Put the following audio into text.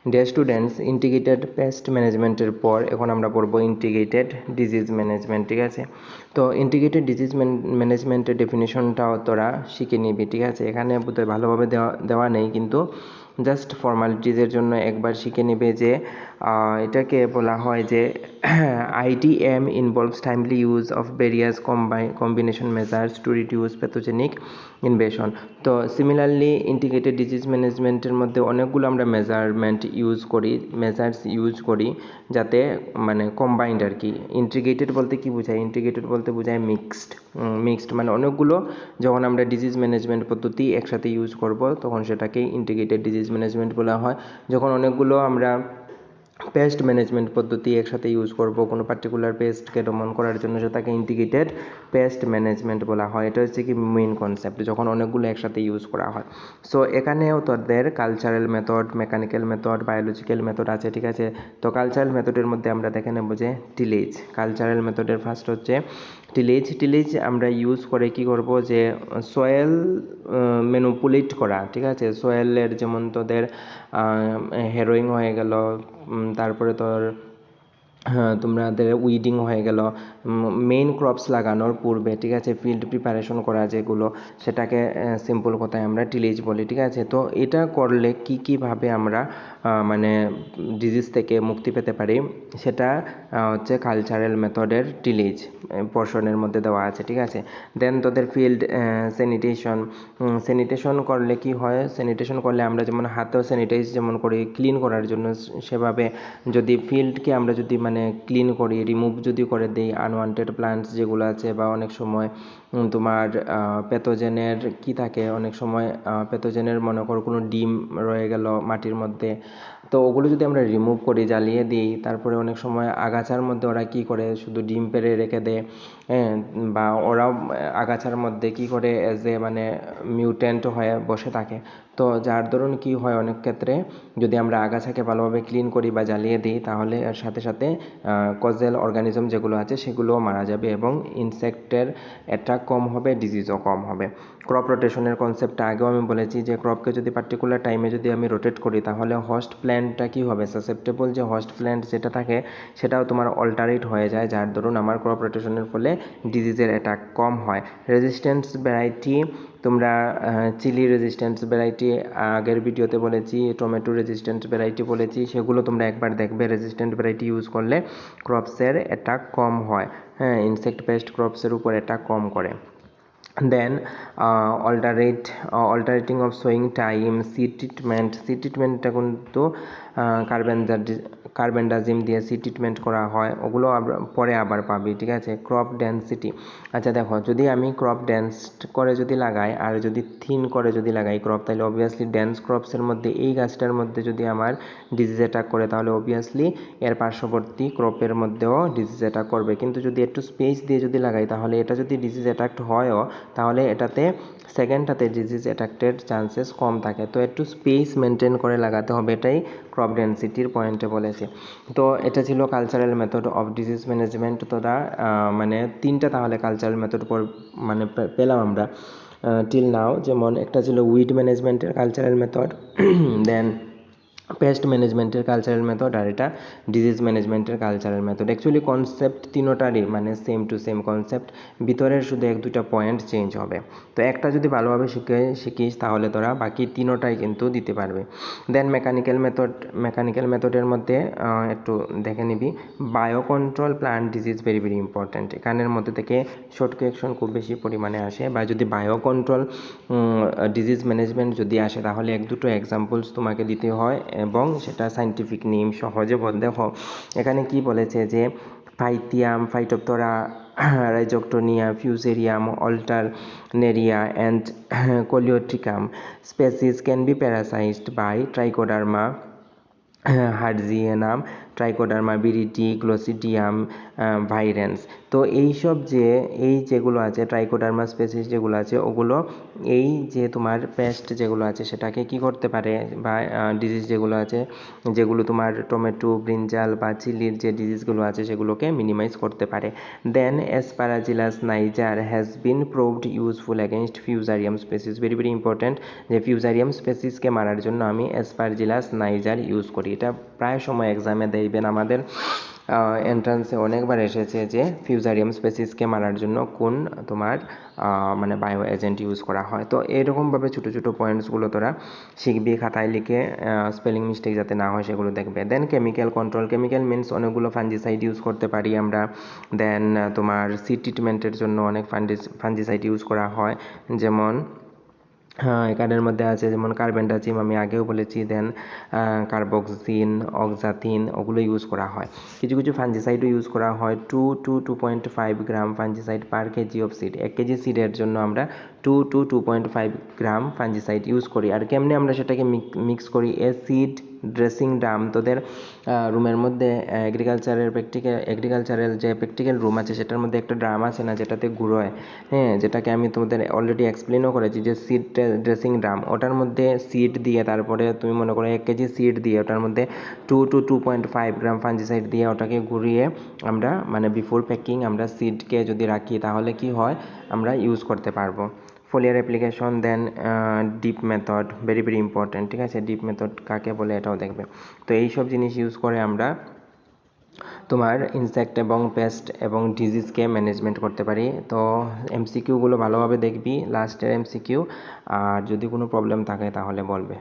Dear students, integrated paste ম্যানেজমেন্টের পর এখন আমরা পড়বো ইন্টিগ্রেটেড ডিজিজ ম্যানেজমেন্ট। ঠিক আছে, তো ইন্টিগ্রেটেড ডিজিজ ম্যানেজমেন্টের ডেফিনেশনটাও তোরা শিখে নিবি। ঠিক আছে, এখানে বোধহয় ভালোভাবে দেওয়া নেই, কিন্তু জাস্ট ফর্মালিটিজের জন্য একবার শিখে নেবে যে এটাকে বলা হয় যে IDM involves timely use of various combination measures to reduce pathogenic invasion. তো সিমিলারলি ইন্টিগ্রেটেড ডিজিজ ম্যানেজমেন্টের মধ্যে অনেকগুলো আমরা মেজার্স ইউজ করি যাতে মানে কম্বাইন্ড আর কি। ইন্টিগ্রেটেড বলতে কি বোঝায়? ইন্টিগ্রেটেড বলতে বোঝায় মিক্সড মানে অনেকগুলো যখন আমরা ডিজিজ ম্যানেজমেন্ট পদ্ধতি একসাথে ইউজ করব তখন সেটাকে ইন্টিগ্রেটেড ডিজিজ ম্যানেজমেন্ট বলা হয়। যখন অনেকগুলো আমরা পেস্ট ম্যানেজমেন্ট পদ্ধতি একসাথে ইউজ করব কোনো পার্টিকুলার পেস্টকে দমন করার জন্য, সেটাকে ইন্টিগ্রেটেড পেস্ট ম্যানেজমেন্ট বলা হয়। এটা হচ্ছে কি মেইন কনসেপ্ট, যখন অনেকগুলো একসাথে ইউজ করা হয়। সো এখানেও তোদের cultural method, mechanical method, biological method আছে। ঠিক আছে, তো কালচারাল মেথডের মধ্যে আমরা দেখে নেব যে টিলেজ। কালচারাল মেথডের ফার্স্ট হচ্ছে টিলেজ আমরা ইউজ করে কি করব যে সয়েল ম্যানিপুলেট করা। ঠিক আছে, সয়েলের যেমন তোদের হেরোইং হয়ে গেল, তারপরে তোর তোমাদের উইডিং হয়ে গেল, মেইন ক্রপস লাগানোর পূর্বে। ঠিক আছে, ফিল্ড প্রিপারেশন করা যেগুলো, সেটাকে সিম্পল কথায় আমরা টিলেজ বলি। ঠিক আছে, তো এটা করলে কীভাবে আমরা মানে ডিজিজ থেকে মুক্তি পেতে পারি সেটা হচ্ছে কালচারাল মেথডের টিলেজ পোর্শনের মধ্যে দেওয়া আছে। ঠিক আছে, দেন তোদের ফিল্ড স্যানিটেশন করলে কি হয়? স্যানিটেশন করলে আমরা যেমন হাতেও স্যানিটাইজ যেমন করি ক্লিন করার জন্য, সেভাবে যদি ফিল্ডকে আমরা যদি মানে ক্লিন করি, রিমুভ যদি করে দিই আনওয়ান্টেড প্লান্টস যেগুলো আছে, বা অনেক সময় তোমার প্যাথোজেনের কি থাকে, অনেক সময় প্যাথোজেনের মনে করো কোনো ডিম রয়ে গেল মাটির মধ্যে, তো ওগুলো যদি আমরা রিমুভ করি, জ্বালিয়ে দিই, তারপরে অনেক সময় আগাছার মধ্যে ওরা কি করে শুধু ডিম পেড়ে রেখে দেয়, বা ওরাও আগাছার মধ্যে কি করে মানে মিউট্যান্ট হয়ে বসে থাকে। তো যার দরুন কি হয়, অনেক ক্ষেত্রে যদি আমরা আগাছাকে ভালোভাবে ক্লিন করি বা জ্বালিয়ে দিই, তাহলে এর সাথে সাথে কজেল অর্গানিজম যেগুলো আছে সেগুলোও মারা যাবে এবং ইনসেক্টের অ্যাটাক কম হবে, ডিজিজও কম হবে। ক্রপ রোটেশনের কনসেপ্টটা আগেও আমি বলেছি যে ক্রপকে যদি পার্টিকুলার টাইমে যদি আমি রোটেট করি, তাহলে হোস্ট প্ল্যান্টটা কি হবে, সাসেপ্টেবল যে হোস্ট প্ল্যান্ট যেটা থাকে সেটাও তোমার অল্টারেট হয়ে যায়, যার দরুন আমার ক্রপ রোটেশনের ফলে ডিজিজের অ্যাটাক কম হয়। রেজিস্ট্যান্স ভ্যারাইটি, তোমরা চিলি রেজিস্ট্যান্স ভ্যারাইটি আগের ভিডিওতে বলেছি, টমেটো রেজিস্ট্যান্ট ভ্যারাইটি বলেছি, সেগুলো তোমরা একবার দেখবে। রেজিস্ট্যান্ট ভ্যারাইটি ইউজ করলে ক্রপসের অ্যাটাক কম হয়, ইনসেক্ট পেস্ট ক্রপসের উপর অ্যাটাক কম করে। দেন অল্টারেটিং অফ সোয়িং টাইম, সিড ট্রিটমেন্টটা কিন্তু কার্বেন্ডাজিম দিয়ে সিড ট্রিটমেন্ট করা হয়, ওগুলো পরে আবার পাবি। ঠিক আছে, ক্রপ ডেন্সিটি, আচ্ছা দেখো, যদি আমি ক্রপ ডেন্স করে যদি লাগাই আর যদি থিন করে যদি লাগাই ক্রপ, তাহলে অবভিয়াসলি ডেন্স ক্রপসের মধ্যে এই গাছটার মধ্যে যদি আমার ডিজিজ অ্যাটাক করে, তাহলে অবভিয়াসলি এর পার্শ্ববর্তী ক্রপের মধ্যেও ডিজিজ অ্যাটাক করবে। কিন্তু যদি একটু স্পেস দিয়ে যদি লাগাই, তাহলে এটা যদি ডিজিজ অ্যাটাক হয়ও, তাহলে এটাতে সেকেন্ডটাতে ডিজিজ অ্যাটাকের চান্সেস কম থাকে। তো একটু স্পেস মেনটেন করে লাগাতে হবে, এটাই ক্রপ ডেন্সিটির পয়েন্টে বলেছে। তো এটা ছিল cultural method of disease management. তোরা মানে তিনটা তাহলে কালচারাল মেথড মানে পেলাম আমরা টিল নাও। যেমন একটা ছিল উইড ম্যানেজমেন্টের কালচারাল মেথড, দেন পেস্ট ম্যানেজমেন্টের কালচারাল মেথড, আর এটা ডিজিজ ম্যানেজমেন্টের কালচারাল মেথড। অ্যাকচুয়ালি কনসেপ্ট তিনোটারই মানে সেম টু সেম কনসেপ্ট, ভিতরের শুধু এক দুটা পয়েন্ট চেঞ্জ হবে। তো একটা যদি ভালোভাবে শিখিস তাহলে তোরা বাকি তিনোটাই কিন্তু দিতে পারবে। দেন মেকানিক্যাল মেথডের মধ্যে একটু দেখে নিবি, bio control plant disease very very important. এখানের মধ্যে থেকে শর্ট কোয়েকশন খুব বেশি পরিমাণে আসে, বা যদি বায়ো কন্ট্রোল ডিজিজ ম্যানেজমেন্ট যদি আসে, তাহলে এক দুটো এক্সাম্পলস তোমাকে দিতে হয় এবং সেটা সাইন্টিফিক নেম সহজে দেখো এখানে কি বলেছে যে Pythium, Phytophthora, Rhizoctonia, Fusarium, Alternaria and Colletotrichum species can be parasized by Trichoderma hertzianum Trichoderma viride, Gliocladium virens. তো এই যেগুলো আছে ট্রাইকোডার্মা স্পেসিস যেগুলো আছে ওগুলো এই যে তোমার পেস্ট যেগুলো আছে সেটাকে কি করতে পারে, বা ডিজিজ যেগুলো আছে, যেগুলো তোমার টমেটো, ব্রিঞ্জাল বা চিলির যে ডিজিজগুলো আছে সেগুলোকে মিনিমাইজ করতে পারে। Then Aspergillus niger has been proved useful against Fusarium species. Very very important, যে ফিউজারিয়াম স্পেসিসকে মারার জন্য আমি অ্যাসপারজিলাস নাইজার ইউজ করি। এটা প্রায় সময় এক্সামে দেখবেন আমাদের এন্ট্রান্সে অনেকবার এসেছে যে ফিউজারিয়াম স্পেসিসকে মারার জন্য কোন তোমার মানে বায়ো এজেন্ট ইউজ করা হয়। তো এরকমভাবে ছোটো ছোটো পয়েন্টসগুলো তোরা শিখবি, খাতায় লিখে স্পেলিং মিস্টেক যাতে না হয় সেগুলো দেখবে। দেন কেমিক্যাল কন্ট্রোল, কেমিক্যাল মিনস অনেকগুলো ফাঞ্জিসাইড ইউজ করতে পারি আমরা। দেন তোমার সিড ট্রিটমেন্টের জন্য অনেক ফাঞ্জিসাইড ইউজ করা হয়, যেমন এখানের মধ্যে আছে যেমন কার্বেন্ডাজিম, আমি আগেও বলেছি। দেন কার্বক্সিন, অক্সাথিন, ওগুলো ইউজ করা হয়। কিছু কিছু ফাঞ্জিসাইডও ইউজ করা হয়। 2 to 2.5 gram fungicide per KG of seed. 1 KG সিডের জন্য আমরা 2 to 2.5 গ্রাম ফাঞ্জিসাইড ইউজ করি। আর কেমনে আমরা সেটাকে মিক্স করি? সিড ড্রেসিং ড্রাম, তোদের রুমের মধ্যে এগ্রিকালচারাল যে প্র্যাকটিক্যাল রুম আছে সেটার মধ্যে একটা ড্রাম আছে না, যেটাতে গুঁড়োয়, হ্যাঁ, যেটাকে আমি তোমাদের অলরেডি এক্সপ্লেনও করেছি, যে সিড ড্রেসিং ড্রাম, ওটার মধ্যে সিড দিয়ে, তারপরে তুমি মনে করো 1 কেজি সিড দিয়ে ওটার মধ্যে 2 to 2.5 গ্রাম ফাঞ্জিসাইড দিয়ে ওটাকে ঘুরিয়ে আমরা মানে বিফোর প্যাকিং আমরা সিডকে যদি রাখি তাহলে কি হয়, আমরা ইউজ করতে পারবো। Foliar application. Then dip method, very very important, ঠিক আছে? ডিপ মেথড কাকে বলে এটাও দেখবে। তো এইসব জিনিস ইউজ করে আমরা তোমার ইনসেক্ট এবং পেস্ট এবং ডিজিজকে ম্যানেজমেন্ট করতে পারি। তো এমসিকিউগুলো ভালোভাবে দেখবি, লাস্টের এমসিকিউ, আর যদি কোনো প্রবলেম থাকে তাহলে বলবে।